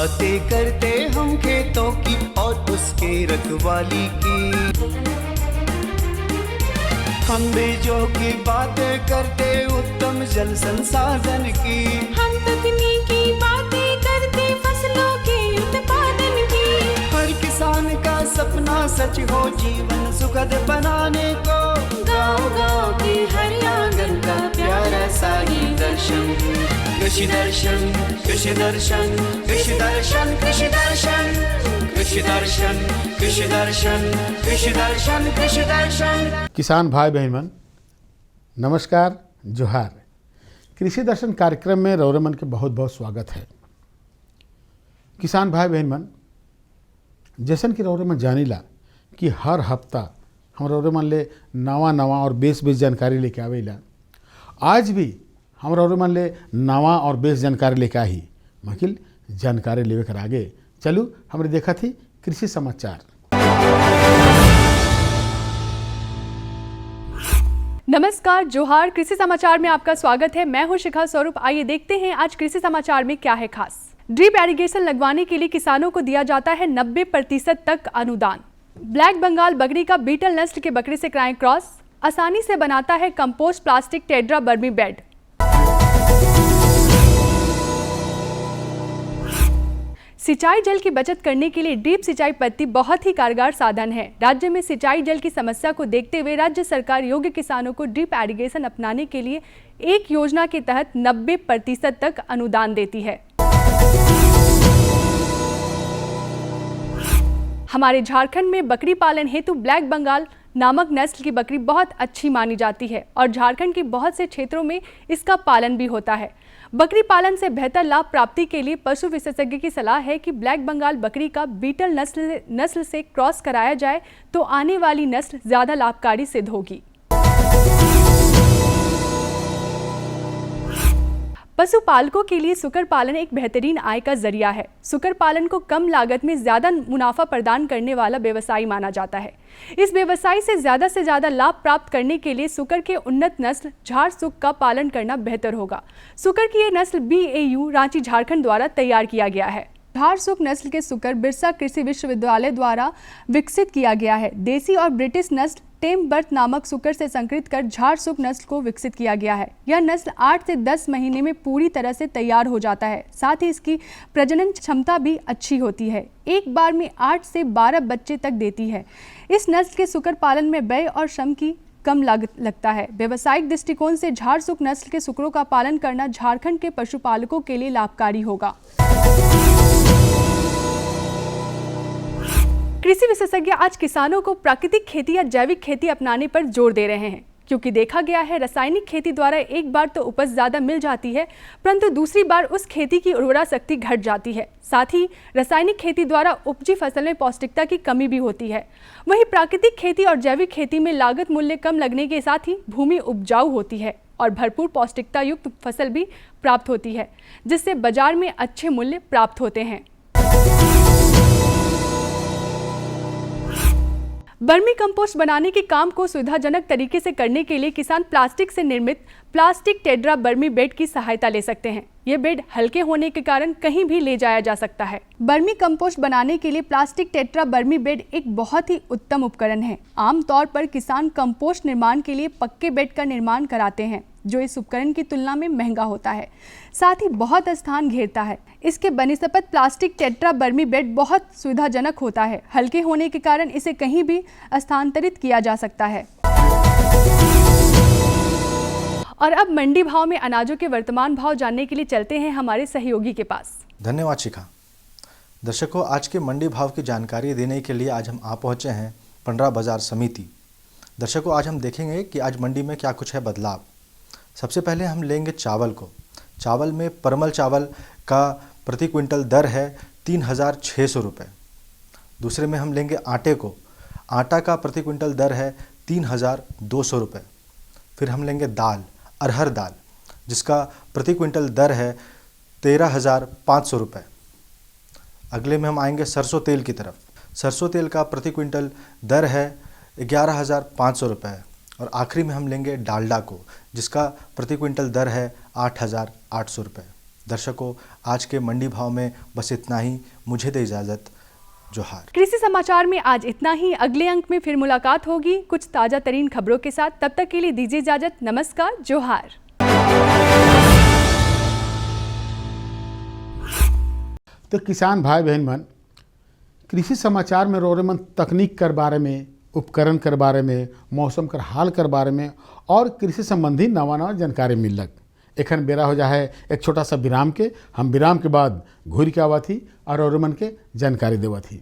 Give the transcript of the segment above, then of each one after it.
बातें करते हम खेतों की और उसके रखवाली की। हम बीजों की बातें करते उत्तम जल संसाधन की। हम तकनीकी बातें करते फसलों के उत्पादन की। हर किसान का सपना सच हो जीवन सुखद बनाने को। गाँव-गाँव के हर आंगन का प्यारा सा ये दर्शन। कृषि दर्शन, कृषि दर्शन, कृषि दर्शन, कृषि दर्शन, कृषि दर्शन, कृषि दर्शन, कृषि दर्शन, कृषि दर्शन। किसान भाई बहन नमस्कार, जोहार। कृषि दर्शन कार्यक्रम में रौरमन के बहुत बहुत स्वागत है। किसान भाई बहन जैसन कि रौरमन जानीला कि हर हफ्ता हम रौरमन ले नवा और बेस जानकारी लेके आवेला। आज भी हम रौरमन ले नवा और बेस जानकारी लेके आई मकिल जानकारी लेवे कर आगे चलू। हमने देखा थी कृषि समाचार। नमस्कार, जोहार। कृषि समाचार में आपका स्वागत है। मैं हूं शिखा स्वरूप। आइए देखते हैं आज कृषि समाचार में क्या है खास। ड्रिप एरीगेशन लगवाने के लिए किसानों को दिया जाता है 90% तक अनुदान। ब्लैक बंगाल बकरी का बीटल नस्ल के बकरी से कराएं क्रॉस। आसानी से बनाता है कंपोस्ट प्लास्टिक टेट्रा बर्मी बेड। सिंचाई जल की बचत करने के लिए ड्रिप सिंचाई पद्धति बहुत ही कारगर साधन है। राज्य में सिंचाई जल की समस्या को देखते हुए राज्य सरकार योग्य किसानों को ड्रिप एरीगेशन अपनाने के लिए एक योजना के तहत 90% तक अनुदान देती है। हमारे झारखंड में बकरी पालन हेतु ब्लैक बंगाल नामक नस्ल की बकरी बहुत अच्छी मानी जाती है और झारखंड के बहुत से क्षेत्रों में इसका पालन भी होता है। बकरी पालन से बेहतर लाभ प्राप्ति के लिए पशु विशेषज्ञ की सलाह है कि ब्लैक बंगाल बकरी का बीटल नस्ल से क्रॉस कराया जाए तो आने वाली नस्ल ज्यादा लाभकारी सिद्ध होगी। पशुपालकों के लिए सुकर पालन एक बेहतरीन आय का जरिया है। सुकर पालन को कम लागत में ज्यादा मुनाफा प्रदान करने वाला व्यवसाय माना जाता है। इस व्यवसाय से ज्यादा लाभ प्राप्त करने के लिए सुकर के उन्नत नस्ल झार सुक का पालन करना बेहतर होगा। सुकर की ये नस्ल BAU रांची झारखंड द्वारा तैयार किया गया है। झार सुक नस्ल के सुकर बिरसा कृषि विश्वविद्यालय द्वारा विकसित किया गया है। देसी और ब्रिटिश नस्ल टेम बर्थ नामक सुकर से संकरित कर झार सुक नस्ल को विकसित किया गया है। यह नस्ल 8 से 10 महीने में पूरी तरह से तैयार हो जाता है। साथ ही इसकी प्रजनन क्षमता भी अच्छी होती है। एक बार में 8 से 12 बच्चे तक देती है। इस नस्ल के सुकर पालन में व्यय और श्रम की कम लागत लगता है। व्यावसायिक दृष्टिकोण से झार सुक नस्ल के सुकरों का पालन करना झारखंड के पशुपालकों के लिए लाभकारी होगा। कृषि विशेषज्ञ आज किसानों को प्राकृतिक खेती या जैविक खेती अपनाने पर जोर दे रहे हैं, क्योंकि देखा गया है रासायनिक खेती द्वारा एक बार तो उपज ज्यादा मिल जाती है, परंतु दूसरी बार उस खेती की उर्वरा शक्ति घट जाती है। साथ ही रासायनिक खेती द्वारा उपजी फसल में पौष्टिकता की कमी भी होती है। वहीं प्राकृतिक खेती और जैविक खेती में लागत मूल्य कम लगने के साथ ही भूमि उपजाऊ होती है और भरपूर पौष्टिकता युक्त फसल भी प्राप्त होती है, जिससे बाजार में अच्छे मूल्य प्राप्त होते हैं। वर्मी कंपोस्ट बनाने के काम को सुविधाजनक तरीके से करने के लिए किसान प्लास्टिक से निर्मित प्लास्टिक टेट्रा बर्मी बेड की सहायता ले सकते हैं। ये बेड हल्के होने के कारण कहीं भी ले जाया जा सकता है। वर्मी कंपोस्ट बनाने के लिए प्लास्टिक टेट्रा बर्मी बेड एक बहुत ही उत्तम उपकरण है। आमतौर पर किसान कंपोस्ट निर्माण के लिए पक्के बेड का निर्माण कराते हैं, जो इस उपकरण की तुलना में महंगा होता है, साथ ही बहुत स्थान घेरता है। इसके बनिस्पत प्लास्टिक टेट्रा बर्मी बेड बहुत सुविधाजनक होता है। हल्के होने के कारण इसे कहीं भी स्थानांतरित किया जा सकता है। और अब मंडी भाव में अनाजों के वर्तमान भाव जानने के लिए चलते हैं हमारे सहयोगी के पास। धन्यवाद शिखा। दर्शकों, आज के मंडी भाव की जानकारी देने के लिए आज हम आ पहुंचे हैं पंडरा बाजार समिति। दर्शकों, आज हम देखेंगे कि आज मंडी में क्या कुछ है बदलाव। सबसे पहले हम लेंगे चावल को। चावल में परमल चावल का प्रति क्विंटल दर है 3600 रुपये। दूसरे में हम लेंगे आटे को। आटा का प्रति क्विंटल दर है 3200 रुपये। फिर हम लेंगे दाल, अरहर दाल, जिसका प्रति क्विंटल दर है 13500 रुपये। अगले में हम आएंगे सरसों तेल की तरफ। सरसों तेल का प्रति क्विंटल दर है 11500 रुपये। और आखिरी में हम लेंगे डालडा को, जिसका प्रति क्विंटल दर है 8800 रुपये। दर्शकों, आज के मंडी भाव में बस इतना ही। मुझे दे इजाज़त। जोहार। कृषि समाचार में आज इतना ही। अगले अंक में फिर मुलाकात होगी कुछ ताज़ा तरीन खबरों के साथ। तब तक के लिए दीजिए इजाजत। नमस्कार, जोहार। तो किसान भाई बहन मन, कृषि समाचार में रोरे मन तकनीक कर बारे में, उपकरण कर बारे में, मौसम कर हाल कर बारे में और कृषि संबंधी नवा नवा जानकारी मिलक। एखन बेरा हो जाए एक छोटा सा विराम के। हम विराम के बाद घूर के आवा थी और रोरे मन के जानकारी देवा थी।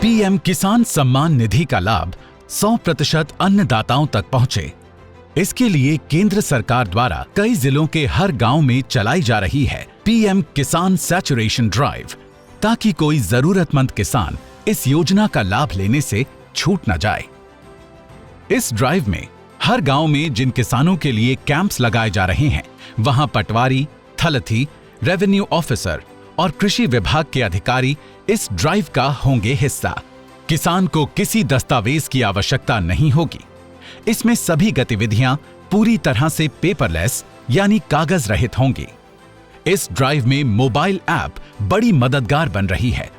पीएम किसान सम्मान निधि का लाभ 100% अन्नदाताओं तक पहुंचे, इसके लिए केंद्र सरकार द्वारा कई जिलों के हर गांव में चलाई जा रही है पीएम किसान सैचुरेशन ड्राइव, ताकि कोई जरूरतमंद किसान इस योजना का लाभ लेने से छूट न जाए। इस ड्राइव में हर गांव में जिन किसानों के लिए कैंप्स लगाए जा रहे हैं, वहां पटवारी, थलथी, रेवेन्यू ऑफिसर और कृषि विभाग के अधिकारी इस ड्राइव का होंगे हिस्सा। किसान को किसी दस्तावेज की आवश्यकता नहीं होगी। इसमें सभी गतिविधियां पूरी तरह से पेपरलेस यानी कागज रहित होंगी। इस ड्राइव में मोबाइल ऐप बड़ी मददगार बन रही है।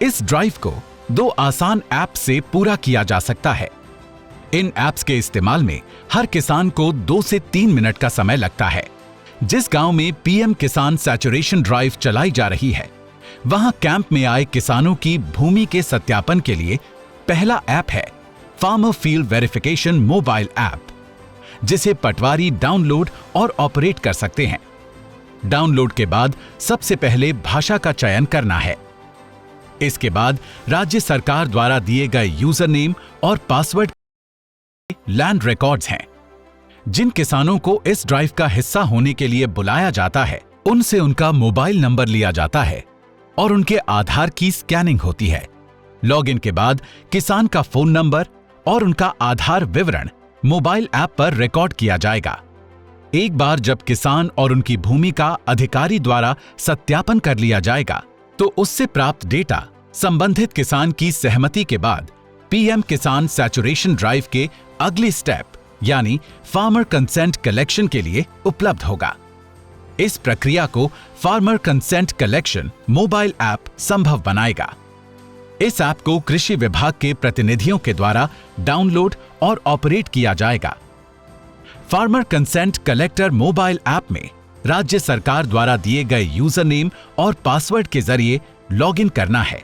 इस ड्राइव को 2 आसान ऐप से पूरा किया जा सकता है। इन ऐप्स के इस्तेमाल में हर किसान को 2 से 3 मिनट का समय लगता है। जिस गांव में पीएम किसान सैचुरेशन ड्राइव चलाई जा रही है, वहां कैंप में आए किसानों की भूमि के सत्यापन के लिए पहला ऐप है farmer field verification mobile app, जिसे पटवारी डाउनलोड और ऑपरेट कर सकते हैं। डाउनलोड के बाद सबसे पहले भाषा का चयन करना है। इसके बाद राज्य सरकार द्वारा दिए गए यूजर नेम और पासवर्ड लैंड रिकॉर्ड्स हैं। जिन किसानों को इस ड्राइव का हिस्सा होने के लिए बुलाया जाता है, उनसे उनका मोबाइल नंबर लिया जाता है और उनके आधार की स्कैनिंग होती है। लॉगिन के बाद किसान का फोन नंबर और उनका आधार विवरण मोबाइल ऐप पर रिकॉर्ड किया जाएगा। एक बार जब किसान और उनकी भूमि का अधिकारी द्वारा सत्यापन कर लिया जाएगा, तो उससे प्राप्त डेटा संबंधित किसान की सहमति के बाद पीएम किसान सैचुरेशन ड्राइव के अगले स्टेप यानी फार्मर कंसेंट कलेक्शन के लिए उपलब्ध होगा। इस प्रक्रिया को farmer consent collection mobile app संभव बनाएगा। इस ऐप को कृषि विभाग के प्रतिनिधियों के द्वारा डाउनलोड और ऑपरेट किया जाएगा। Farmer consent collector mobile app में राज्य सरकार द्वारा दिए गए यूजर नेम और पासवर्ड के जरिए लॉगिन करना है।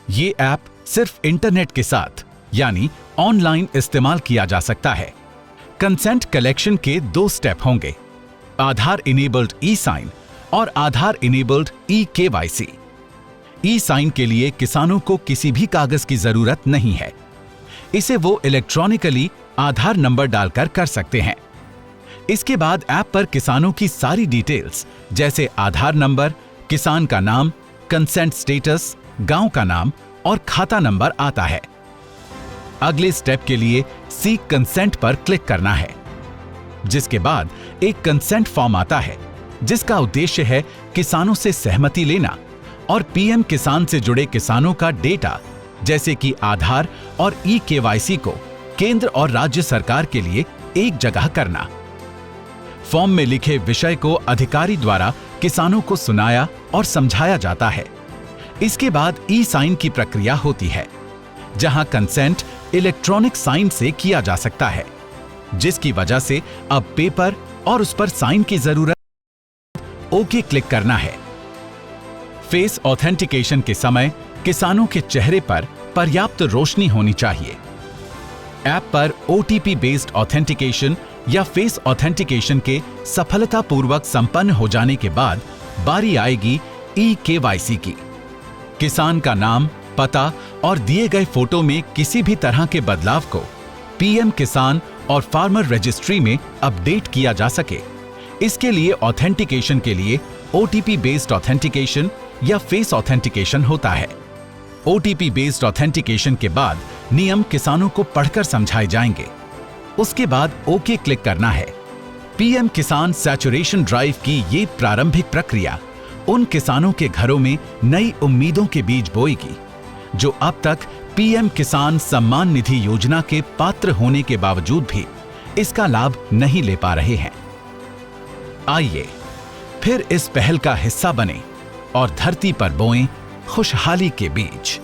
ये ऐप सिर्फ इंटरनेट के साथ यानी ऑनलाइन इस्तेमाल किया जा सकता है। कंसेंट कलेक्शन के 2 स्टेप होंगे, आधार इनेबल्ड ई साइन और आधार इनेबल्ड ई केवाईसी। ई साइन के लिए किसानों को किसी भी कागज की जरूरत नहीं है। इसे वो इलेक्ट्रॉनिकली आधार नंबर डालकर कर सकते हैं। इसके बाद ऐप पर किसानों की सारी डिटेल्स जैसे आधार नंबर, किसान का नाम, कंसेंट स्टेटस, गांव का नाम और खाता नंबर आता है। अगले स्टेप के लिए सीक कंसेंट पर क्लिक करना है, जिसके बाद एक कंसेंट फॉर्म आता है, जिसका उद्देश्य है किसानों से सहमति लेना और पीएम किसान से जुड़े किसानों का डेटा जैसे कि आधार और ई केवाईसी को केंद्र और राज्य सरकार के लिए एक जगह करना। फॉर्म में लिखे विषय को अधिकारी द्वारा किसानों को सुनाया और समझाया जाता है। इसके बाद ई साइन की प्रक्रिया होती है, जहां कंसेंट इलेक्ट्रॉनिक साइन से किया जा सकता है, जिसकी वजह से अब पेपर और उस पर साइन की जरूरत, ओके क्लिक करना है। फेस ऑथेंटिकेशन के समय किसानों के चेहरे पर पर्याप्त रोशनी होनी चाहिए। ऐप पर ओटीपी बेस्ड ऑथेंटिकेशन या फेस ऑथेंटिकेशन के सफलतापूर्वक संपन्न हो जाने के बाद बारी आएगी ई केवाईसी की। किसान का नाम, पता और दिए गए फोटो में किसी भी तरह के बदलाव को पीएम किसान और फार्मर रजिस्ट्री में अपडेट किया जा सके, इसके लिए ऑथेंटिकेशन के लिए ओटीपी बेस्ड ऑथेंटिकेशन या फेस ऑथेंटिकेशन होता है। ओटीपी बेस्ड ऑथेंटिकेशन के बाद नियम किसानों को पढ़कर समझाए जाएंगे। उसके बाद ओके क्लिक करना है। पीएम किसान सैचुरेशन ड्राइव की ये प्रारंभिक प्रक्रिया उन किसानों के घरों में नई उम्मीदों के बीज बोएगी, जो अब तक पीएम किसान सम्मान निधि योजना के पात्र होने के बावजूद भी इसका लाभ नहीं ले पा रहे हैं। आइए फिर इस पहल का हिस्सा बने और धरती पर बोएं खुशहाली के बीज।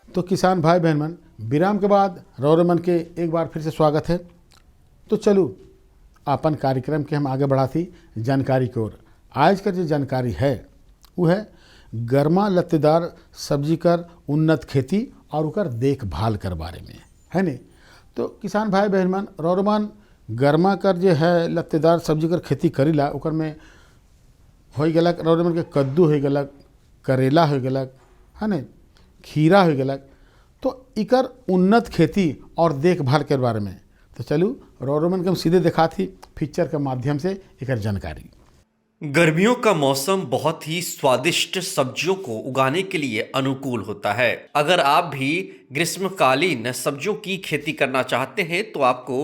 तो किसान भाई बहन मन, विराम के बाद रौरमन के एक बार फिर से स्वागत है। तो चलो अपन कार्यक्रम के हम आगे बढ़ाती जानकारी की ओर। आज का जो जानकारी है वो है गर्मा लत्तेदार सब्जी कर उन्नत खेती और उकर देखभाल कर बारे में, है नहीं। तो किसान भाई बहन मन, रौरमन गर्मा कर जो है लत्तेदार सब्जी कर खेती करीला, ओकर में हो गलक रौरमन के कद्दू हो गलक, करेला हो गलक, है ना, खीरा हो गलक। तो इकर उन्नत खेती और देखभाल के बारे में तो चलू रौरमन के हम सीधे दिखा थी पिक्चर के माध्यम से इकर जानकारी। गर्मियों का मौसम बहुत ही स्वादिष्ट सब्जियों को उगाने के लिए अनुकूल होता है। अगर आप भी ग्रीष्मकालीन सब्जियों की खेती करना चाहते हैं तो आपको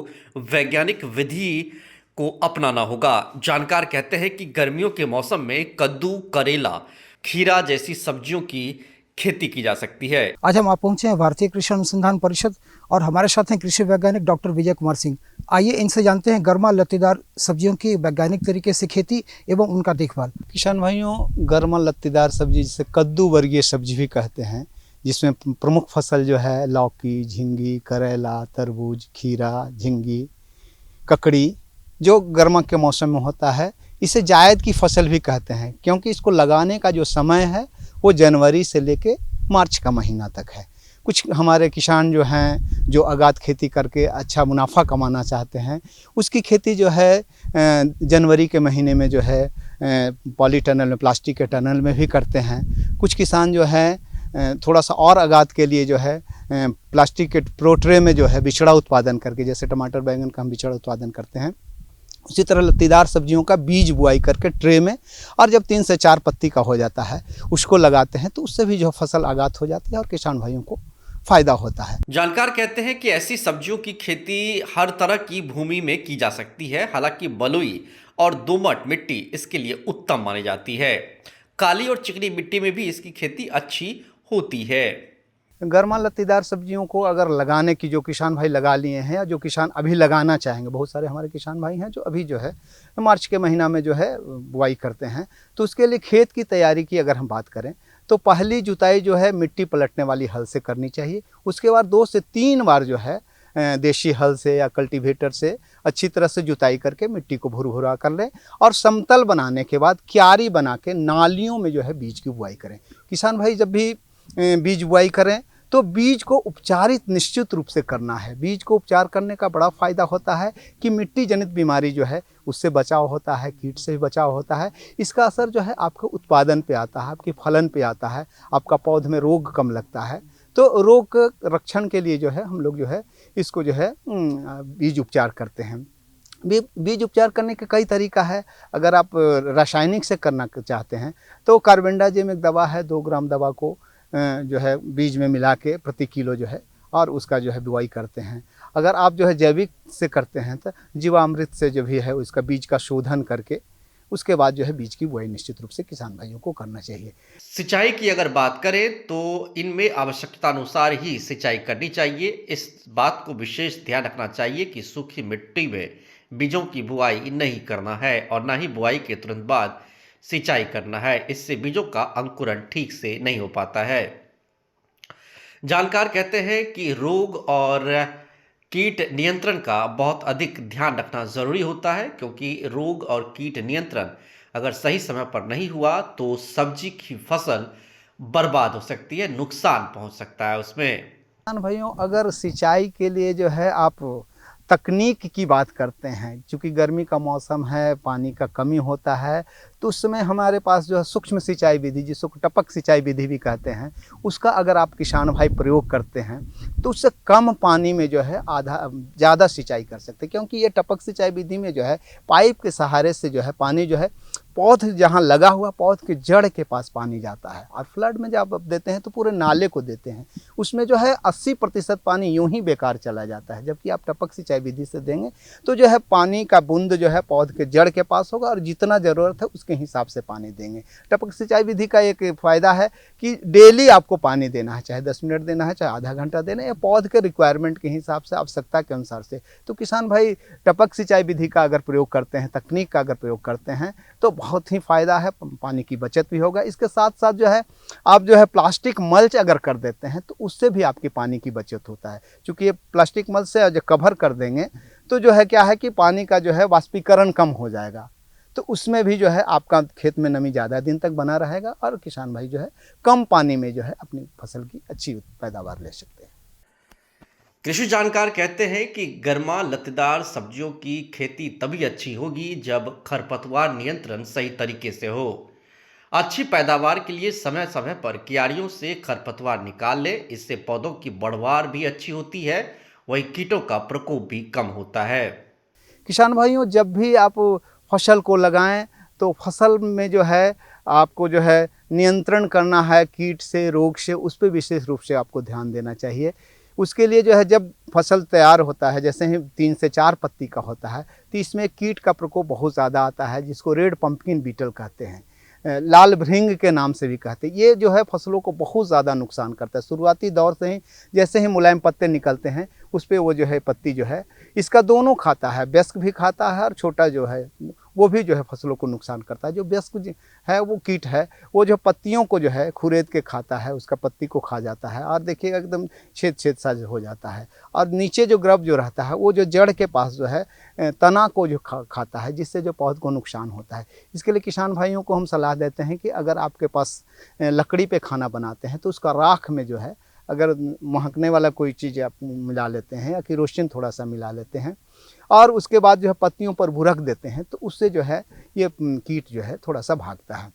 वैज्ञानिक विधि को अपनाना होगा। जानकार कहते हैं कि गर्मियों के मौसम में कद्दू, करेला, खीरा जैसी सब्जियों की खेती की जा सकती है। आज हम आप पहुंचे हैं भारतीय कृषि अनुसंधान परिषद और हमारे साथ हैं कृषि वैज्ञानिक डॉक्टर विजय कुमार सिंह। आइए इनसे जानते हैं गर्मा लत्तेदार सब्जियों की वैज्ञानिक तरीके से खेती एवं उनका देखभाल। किसान भाइयों, गर्मा लत्तेदार सब्जी जिसे कद्दू वर्गीय सब्जी भी कहते हैं, जिसमें प्रमुख फसल जो है लौकी, झिंगी, करेला, तरबूज, खीरा, झिंगी, ककड़ी, जो गर्मा के मौसम में होता है। इसे जायद की फसल भी कहते हैं क्योंकि इसको लगाने का जो समय है वो जनवरी से लेके मार्च का महीना तक है। कुछ हमारे किसान जो हैं जो आगात खेती करके अच्छा मुनाफा कमाना चाहते हैं, उसकी खेती जो है जनवरी के महीने में जो है पॉली टनल में, प्लास्टिक के टनल में भी करते हैं। कुछ किसान जो है थोड़ा सा और आगात के लिए जो है प्लास्टिक के प्रोट्रे में जो है बिचड़ा उत्पादन करके, जैसे टमाटर बैंगन का हम बिचड़ा उत्पादन करते हैं, उसी तरह लत्तेदार सब्जियों का बीज बुआई करके ट्रे में, और जब 3 से 4 पत्ती का हो जाता है उसको लगाते हैं तो उससे भी जो फसल आगात हो जाती है और किसान भाइयों को फायदा होता है। जानकार कहते हैं कि ऐसी सब्जियों की खेती हर तरह की भूमि में की जा सकती है। हालांकि बलुई और दोमट मिट्टी इसके लिए उत्तम मानी जाती है। काली और चिकनी मिट्टी में भी इसकी खेती अच्छी होती है। गर्मा लत्तेदार सब्जियों को अगर लगाने की जो किसान भाई लगा लिए हैं या जो किसान अभी लगाना चाहेंगे, बहुत सारे हमारे किसान भाई हैं जो अभी जो है मार्च के महीना में जो है बुआई करते हैं, तो उसके लिए खेत की तैयारी की अगर हम बात करें तो पहली जुताई जो है मिट्टी पलटने वाली हल से करनी चाहिए। उसके बाद 2 से 3 बार जो है देशी हल से या कल्टीवेटर से अच्छी तरह से जुताई करके मिट्टी को भुरभुरा कर लें और समतल बनाने के बाद क्यारी बना के नालियों में जो है बीज की बुआई करें। किसान भाई जब भी बीज बुआई करें तो बीज को उपचारित निश्चित रूप से करना है। बीज को उपचार करने का बड़ा फ़ायदा होता है कि मिट्टी जनित बीमारी जो है उससे बचाव होता है, कीट से भी बचाव होता है। इसका असर जो है आपके उत्पादन पे आता है, आपके फलन पे आता है, आपका पौध में रोग कम लगता है। तो रोग रक्षण के लिए जो है हम लोग जो है इसको जो है बीज उपचार करते हैं। बीज उपचार करने के कई तरीका है। अगर आप रासायनिक से करना चाहते हैं तो कार्बेंडाजिम एक दवा है, 2 ग्राम दवा को जो है बीज में मिला के प्रति किलो जो है और उसका जो है बुआई करते हैं। अगर आप जो है जैविक से करते हैं तो जीवामृत से जो भी है उसका बीज का शोधन करके उसके बाद जो है बीज की बुआई निश्चित रूप से किसान भाइयों को करना चाहिए। सिंचाई की अगर बात करें तो इनमें आवश्यकता अनुसार ही सिंचाई करनी चाहिए। इस बात को विशेष ध्यान रखना चाहिए कि सूखी मिट्टी में बीजों की बुआई नहीं करना है और ना ही बुआई के तुरंत बाद सिंचाई करना है। इससे बीजों का अंकुरण ठीक से नहीं हो पाता है। जानकार कहते हैं कि रोग और कीट नियंत्रण का बहुत अधिक ध्यान रखना ज़रूरी होता है, क्योंकि रोग और कीट नियंत्रण अगर सही समय पर नहीं हुआ तो सब्जी की फसल बर्बाद हो सकती है, नुकसान पहुंच सकता है उसमें। किसान भाइयों, अगर सिंचाई के लिए जो है आप तकनीक की बात करते हैं, क्योंकि गर्मी का मौसम है, पानी का कमी होता है, तो उस समय हमारे पास जो है सूक्ष्म सिंचाई विधि, जिसको टपक सिंचाई विधि भी कहते हैं, उसका अगर आप किसान भाई प्रयोग करते हैं तो उससे कम पानी में जो है ज़्यादा सिंचाई कर सकते हैं। क्योंकि ये टपक सिंचाई विधि में जो है पाइप के सहारे से जो है पानी जो है पौध जहाँ लगा हुआ पौध के जड़ के पास पानी जाता है। और फ्लड में जब आप देते हैं तो पूरे नाले को देते हैं, उसमें जो है 80% पानी यूं ही बेकार चला जाता है। जबकि आप टपक सिंचाई विधि से देंगे तो जो है पानी का बूंद जो है पौध के जड़ के पास होगा और जितना ज़रूरत है उसके हिसाब से पानी देंगे। टपक सिंचाई विधि का एक फ़ायदा है कि डेली आपको पानी देना है, चाहे 10 मिनट देना है, चाहे आधा घंटा देना है, या पौध के रिक्वायरमेंट के हिसाब से, आवश्यकता के अनुसार से। तो किसान भाई टपक सिंचाई विधि का अगर प्रयोग करते हैं, तकनीक का अगर प्रयोग करते हैं तो बहुत ही फ़ायदा है, पानी की बचत भी होगा। इसके साथ साथ जो है आप जो है प्लास्टिक मल्च अगर कर देते हैं तो उससे भी आपकी पानी की बचत होता है। चूँकि ये प्लास्टिक मल्च से जो कवर कर देंगे तो जो है क्या है कि पानी का जो है वाष्पीकरण कम हो जाएगा, तो उसमें भी जो है आपका खेत में नमी ज़्यादा दिन तक बना रहेगा और किसान भाई जो है कम पानी में जो है अपनी फसल की अच्छी पैदावार ले सकते हैं। कृषि जानकार कहते हैं कि गर्मा लतेदार सब्जियों की खेती तभी अच्छी होगी जब खरपतवार नियंत्रण सही तरीके से हो। अच्छी पैदावार के लिए समय समय पर क्यारियों से खरपतवार निकाल ले, इससे पौधों की बढ़वार भी अच्छी होती है, वहीं कीटों का प्रकोप भी कम होता है। किसान भाइयों, जब भी आप फसल को लगाएं तो फसल में जो है आपको जो है नियंत्रण करना है कीट से, रोग से, उस पर विशेष रूप से आपको ध्यान देना चाहिए। उसके लिए जो है जब फसल तैयार होता है, जैसे ही 3 से 4 पत्ती का होता है, तो इसमें कीट का प्रकोप बहुत ज़्यादा आता है, जिसको रेड पंपकिन बीटल कहते हैं, लाल भृंग के नाम से भी कहते हैं। ये जो है फसलों को बहुत ज़्यादा नुकसान करता है। शुरुआती दौर से ही जैसे ही मुलायम पत्ते निकलते हैं उस पर वो जो है पत्ती जो है इसका दोनों खाता है, वयस्क भी खाता है और छोटा जो है वो भी जो है फसलों को नुकसान करता है। जो वयस्क है वो कीट है, वो जो पत्तियों को जो है खुरेद के खाता है, उसका पत्ती को खा जाता है और देखिएगा एकदम छेद छेद सा हो जाता है। और नीचे जो ग्रब जो रहता है वो जो जड़ के पास जो है तना को जो खाता है, जिससे जो पौध को नुकसान होता है। इसके लिए किसान भाइयों को हम सलाह देते हैं कि अगर आपके पास लकड़ी पे खाना बनाते हैं तो उसका राख में जो है अगर महकने वाला कोई चीज़ आप मिला लेते हैं या केरोसिन थोड़ा सा मिला लेते हैं और उसके बाद जो है पत्तियों पर भुरक देते हैं तो उससे जो है ये कीट जो है थोड़ा सा भागता है।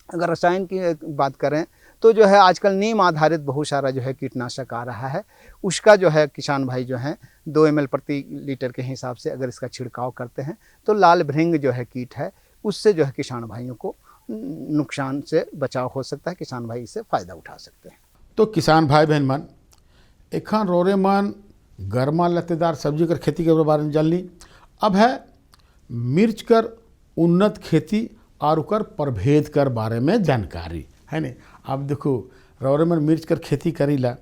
अगर रसायन की बात करें तो जो है आजकल नीम आधारित बहुत सारा जो है कीटनाशक आ रहा है, उसका जो है किसान भाई जो है 2 ml प्रति लीटर के हिसाब से अगर इसका छिड़काव करते हैं तो लाल भृंग जो है कीट है उससे जो है किसान भाइयों को नुकसान से बचाव हो सकता है, किसान भाई इससे फ़ायदा उठा सकते हैं। तो किसान भाई बहन मन एखन रोरे मन गर्मा लतेदार सब्जी कर खेती के बारे में जान ली। अब है मिर्च कर उन्नत खेती और उकर प्रभेद कर बारे में जानकारी है ने। अब देखो रोरे मन मिर्च कर खेती करीला,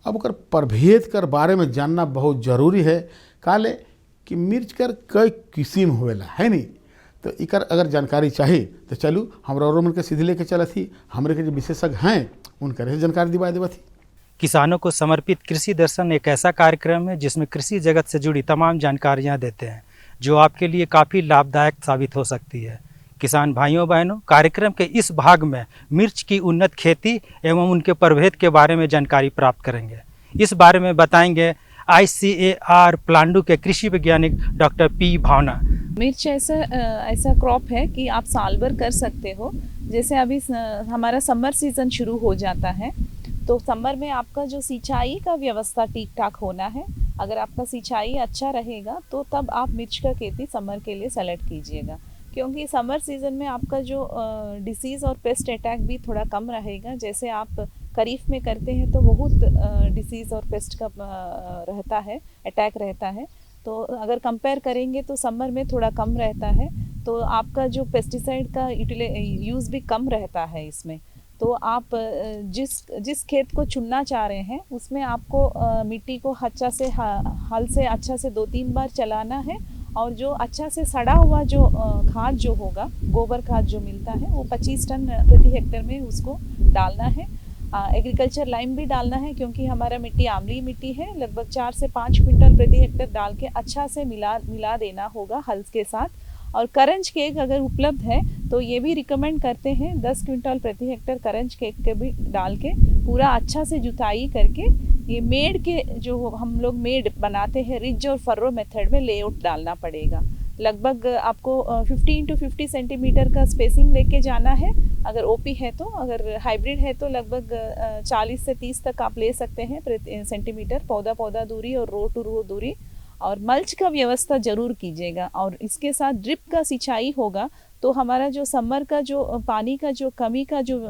अब उकर प्रभेद कर बारे में जानना बहुत जरूरी है। काले कि मिर्च कर कई किस्म होवेला है नहीं, तो इकर अगर जानकारी चाहिए तो चलू हम रोरे मन के सीधे लेके चलत ही, हमारे के जो विशेषज्ञ हैं उनकर से जानकारी दिवा देवत ही। किसानों को समर्पित कृषि दर्शन एक ऐसा कार्यक्रम है जिसमें कृषि जगत से जुड़ी तमाम जानकारियां देते हैं जो आपके लिए काफ़ी लाभदायक साबित हो सकती है। किसान भाइयों बहनों, कार्यक्रम के इस भाग में मिर्च की उन्नत खेती एवं उनके प्रभेद के बारे में जानकारी प्राप्त करेंगे। इस बारे में बताएंगे ICAR प्लांडू के कृषि वैज्ञानिक डॉक्टर P भावना। मिर्च ऐसा क्रॉप है कि आप साल भर कर सकते हो। जैसे अभी हमारा समर सीज़न शुरू हो जाता है तो समर में आपका जो सिंचाई का व्यवस्था ठीक ठाक होना है। अगर आपका सिंचाई अच्छा रहेगा तो तब आप मिर्च का खेती समर के लिए सेलेक्ट कीजिएगा, क्योंकि समर सीज़न में आपका जो डिसीज़ और पेस्ट अटैक भी थोड़ा कम रहेगा। जैसे आप खरीफ में करते हैं तो बहुत डिसीज़ और पेस्ट का रहता है, अटैक रहता है। तो अगर कंपेयर करेंगे तो समर में थोड़ा कम रहता है, तो आपका जो पेस्टिसाइड का यूज़ भी कम रहता है इसमें। तो आप जिस खेत को चुनना चाह रहे हैं उसमें आपको मिट्टी को अच्छा से हल से अच्छा से 2-3 बार चलाना है और जो अच्छा से सड़ा हुआ जो खाद जो होगा, गोबर खाद जो मिलता है, वो 25 टन प्रति हेक्टेयर में उसको डालना है। एग्रीकल्चर लाइम भी डालना है क्योंकि हमारा मिट्टी आम्लीय मिट्टी है। लगभग 4 से 5 क्विंटल प्रति हेक्टेयर डाल के अच्छा से मिला देना होगा हल के साथ। और करंज केक अगर उपलब्ध है तो ये भी रिकमेंड करते हैं 10 क्विंटल प्रति हेक्टेयर करंज केक के भी डाल के पूरा अच्छा से जुताई करके ये मेड के जो हम लोग मेड बनाते हैं रिज और फर्रो मेथड में लेआउट डालना पड़ेगा। लगभग आपको 15 to 50 सेंटीमीटर का स्पेसिंग लेके जाना है अगर ओपी है तो। अगर हाइब्रिड है तो लगभग 40 से 30 तक आप ले सकते हैं प्रति सेंटीमीटर पौधा दूरी और रो टू रो दूरी। और मल्च का व्यवस्था जरूर कीजिएगा और इसके साथ ड्रिप का सिंचाई होगा तो हमारा जो समर का जो पानी का जो कमी का जो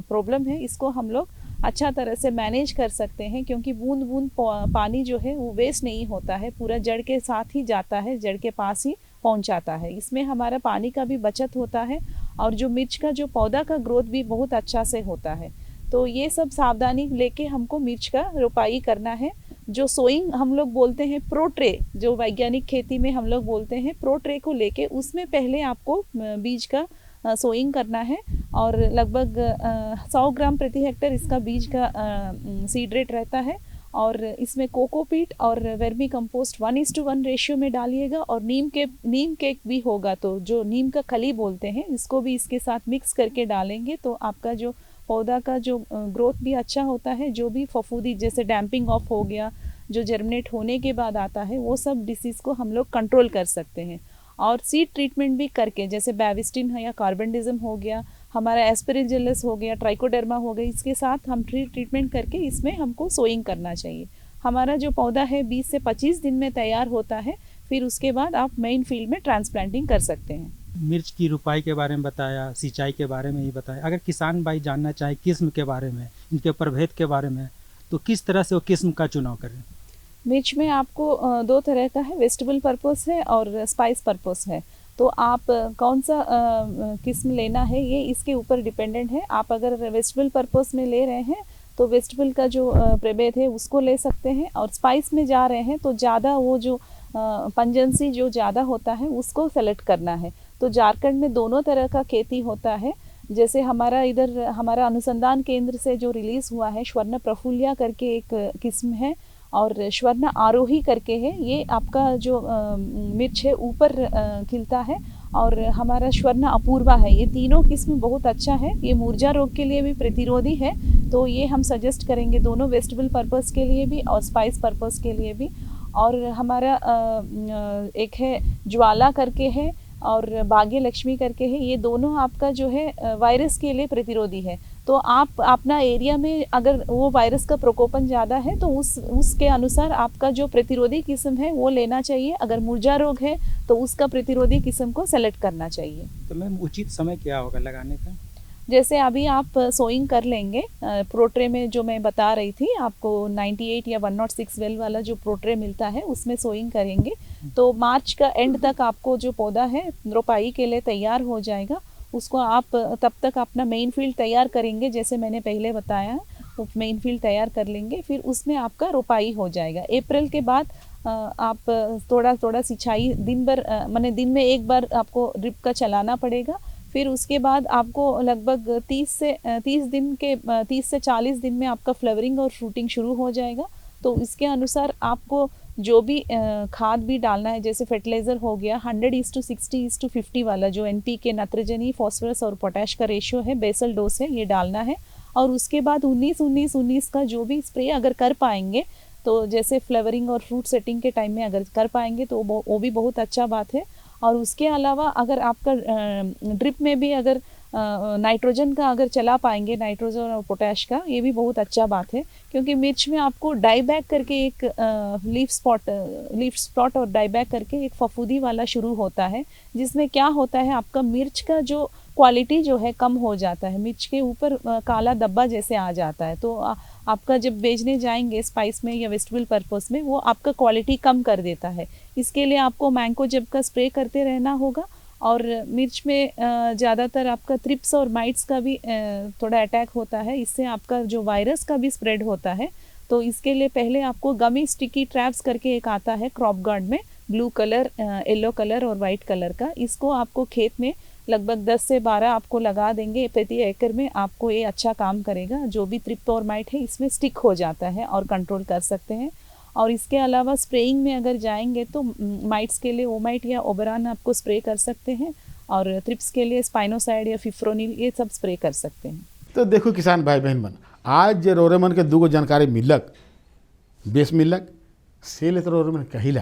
प्रॉब्लम है, इसको हम लोग अच्छा तरह से मैनेज कर सकते हैं, क्योंकि बूंद बूंद पानी जो है वो वेस्ट नहीं होता है, पूरा जड़ के साथ ही जाता है, जड़ के पास ही पहुंचाता है। इसमें हमारा पानी का भी बचत होता है और जो मिर्च का जो पौधा का ग्रोथ भी बहुत अच्छा से होता है। तो ये सब सावधानी लेके हमको मिर्च का रोपाई करना है। जो सोइंग हम लोग बोलते हैं प्रो ट्रे, जो वैज्ञानिक खेती में हम लोग बोलते हैं प्रो ट्रे को लेके, उसमें पहले आपको बीज का सोइंग करना है और लगभग 100 ग्राम प्रति हेक्टेयर इसका बीज का सीड रेट रहता है। और इसमें कोकोपीट और वर्मी कंपोस्ट 1:1 रेशियो में डालिएगा और नीम केक भी होगा, तो जो नीम का खली बोलते हैं इसको भी इसके साथ मिक्स करके डालेंगे, तो आपका जो पौधा का जो ग्रोथ भी अच्छा होता है। जो भी फफूंदी जैसे डैम्पिंग ऑफ हो गया, जो जर्मिनेट होने के बाद आता है, वो सब डिसीज़ को हम लोग कंट्रोल कर सकते हैं। और सीड ट्रीटमेंट भी करके, जैसे बैविस्टिन है या कार्बेंडिज्म हो गया, हमारा एस्पेरिजिलस हो गया, ट्राइकोडर्मा हो गई, इसके साथ हम ट्रीटमेंट करके इसमें हमको सोइंग करना चाहिए। हमारा जो पौधा है 20 से 25 दिन में तैयार होता है, फिर उसके बाद आप मेन फील्ड में ट्रांसप्लांटिंग कर सकते हैं। मिर्च की रुपाई के बारे में बताया, सिंचाई के बारे में ही बताया। अगर किसान भाई जानना चाहे किस्म के बारे में, इनके प्रभेद के बारे में, तो किस तरह से वो किस्म का चुनाव करें? मिर्च में आपको 2 तरह का है, वेजिटेबल पर्पस है और स्पाइस पर्पस है। तो आप कौन सा किस्म लेना है ये इसके ऊपर डिपेंडेंट है। आप अगर वेजिटेबल पर्पस में ले रहे हैं तो वेजिटेबल का जो प्रभेद है उसको ले सकते हैं, और स्पाइस में जा रहे हैं तो ज़्यादा वो जो पंजेंसी जो ज़्यादा होता है उसको सेलेक्ट करना है। तो झारखंड में दोनों तरह का खेती होता है। जैसे हमारा इधर हमारा अनुसंधान केंद्र से जो रिलीज़ हुआ है, स्वर्ण प्रफुल्लिया करके एक किस्म है और स्वर्ण आरोही करके है। ये आपका जो मिर्च है ऊपर खिलता है, और हमारा स्वर्ण अपूर्वा है। ये तीनों किस्म बहुत अच्छा है। ये मूर्जा रोग के लिए भी प्रतिरोधी है, तो ये हम सजेस्ट करेंगे दोनों, वेजिटेबल पर्पस के लिए भी और स्पाइस पर्पस के लिए भी। और हमारा एक है ज्वाला करके है और भाग्य लक्ष्मी करके है। ये दोनों आपका जो है वायरस के लिए प्रतिरोधी है। तो आप अपना एरिया में अगर वो वायरस का प्रकोपन ज़्यादा है तो उसके अनुसार आपका जो प्रतिरोधी किस्म है वो लेना चाहिए। अगर मूर्जा रोग है तो उसका प्रतिरोधी किस्म को सेलेक्ट करना चाहिए। तो मैम उचित समय क्या होगा लगाने का? जैसे अभी आप सोइंग कर लेंगे प्रोट्रे में, जो मैं बता रही थी आपको 98 या 106 वेल वाला जो प्रोट्रे मिलता है उसमें सोइंग करेंगे तो मार्च का एंड तक आपको जो पौधा है रोपाई के लिए तैयार हो जाएगा। उसको आप तब तक अपना मेन फील्ड तैयार करेंगे, जैसे मैंने पहले बताया, तो मेन फील्ड तैयार कर लेंगे, फिर उसमें आपका रोपाई हो जाएगा। अप्रैल के बाद आप थोड़ा थोड़ा सिंचाई दिन भर माने दिन में एक बार आपको ड्रिप का चलाना पड़ेगा। फिर उसके बाद आपको लगभग 30 से 40 दिन में आपका फ्लावरिंग और फ्रूटिंग शुरू हो जाएगा। तो इसके अनुसार आपको जो भी खाद भी डालना है, जैसे फर्टिलाइज़र हो गया 100:60:50 वाला, जो NPK नाइट्रोजनी, फॉस्फोरस और पोटैश का रेशियो है, बेसल डोज है, ये डालना है। और उसके बाद 19-19-19 का जो भी स्प्रे अगर कर पाएंगे, तो जैसे फ्लावरिंग और फ्रूट सेटिंग के टाइम में अगर कर पाएंगे तो वो भी बहुत अच्छा बात है। और उसके अलावा अगर आपका ड्रिप में भी अगर नाइट्रोजन का अगर चला पाएंगे, नाइट्रोजन और पोटैश का, ये भी बहुत अच्छा बात है। क्योंकि मिर्च में आपको डाईबैक करके एक लीफ स्पॉट और डाईबैक करके एक फफूंदी वाला शुरू होता है, जिसमें क्या होता है आपका मिर्च का जो क्वालिटी जो है कम हो जाता है, मिर्च के ऊपर काला धब्बा जैसे आ जाता है। तो आपका जब बेचने जाएंगे स्पाइस में या वेजिटेबल पर्पस में, वो आपका क्वालिटी कम कर देता है। इसके लिए आपको मैंगो जब का स्प्रे करते रहना होगा। और मिर्च में ज़्यादातर आपका थ्रिप्स और माइट्स का भी थोड़ा अटैक होता है, इससे आपका जो वायरस का भी स्प्रेड होता है। तो इसके लिए पहले आपको गमी स्टिकी ट्रैप्स करके एक आता है क्रॉप गार्ड में, ब्लू कलर, येलो कलर और वाइट कलर का। इसको आपको खेत में लगभग 10 से 12 आपको लगा देंगे प्रति एकड़ में। आपको ये अच्छा काम करेगा। जो भी थ्रिप्स और माइट है इसमें स्टिक हो जाता है और कंट्रोल कर सकते हैं। और इसके अलावा स्प्रेइंग में अगर जाएंगे तो माइट्स के लिए ओमाइट या ओबरान आपको स्प्रे कर सकते हैं, और थ्रिप्स के लिए स्पाइनोसाइड या फिफ्रोनिल, ये सब स्प्रे कर सकते हैं। तो देखो किसान भाई बहन मन, आज जे रोरेमन के दूगो जानकारी मिलक, बेस मिलक से ले तो रोरेमन कहिला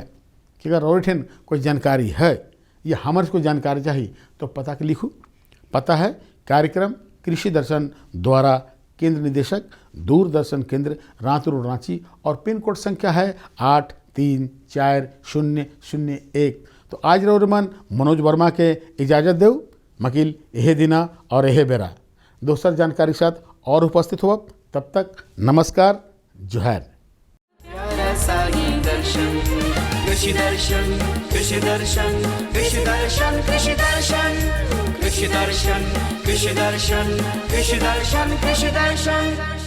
कि अगर और ठेन कोई जानकारी है या हमारे को जानकारी चाहिए तो पता के लिखू। पता है कार्यक्रम कृषि दर्शन द्वारा केंद्र निदेशक दूरदर्शन केंद्र रातुर रांची, और पिन कोड संख्या है 834001। तो आज रोरेमन मनोज वर्मा के इजाज़त देव। मकील यह दिना और यह बेरा दोसर जानकारी साथ और उपस्थित हो। तब तक नमस्कार, जोहार। प्यारा सा ये दर्शन कृषि दर्शन, कृषि दर्शन, कृषि दर्शन, कृषि दर्शन, कृषि दर्शन, कृषि दर्शन, कृषि दर्शन, कृषि दर्शन।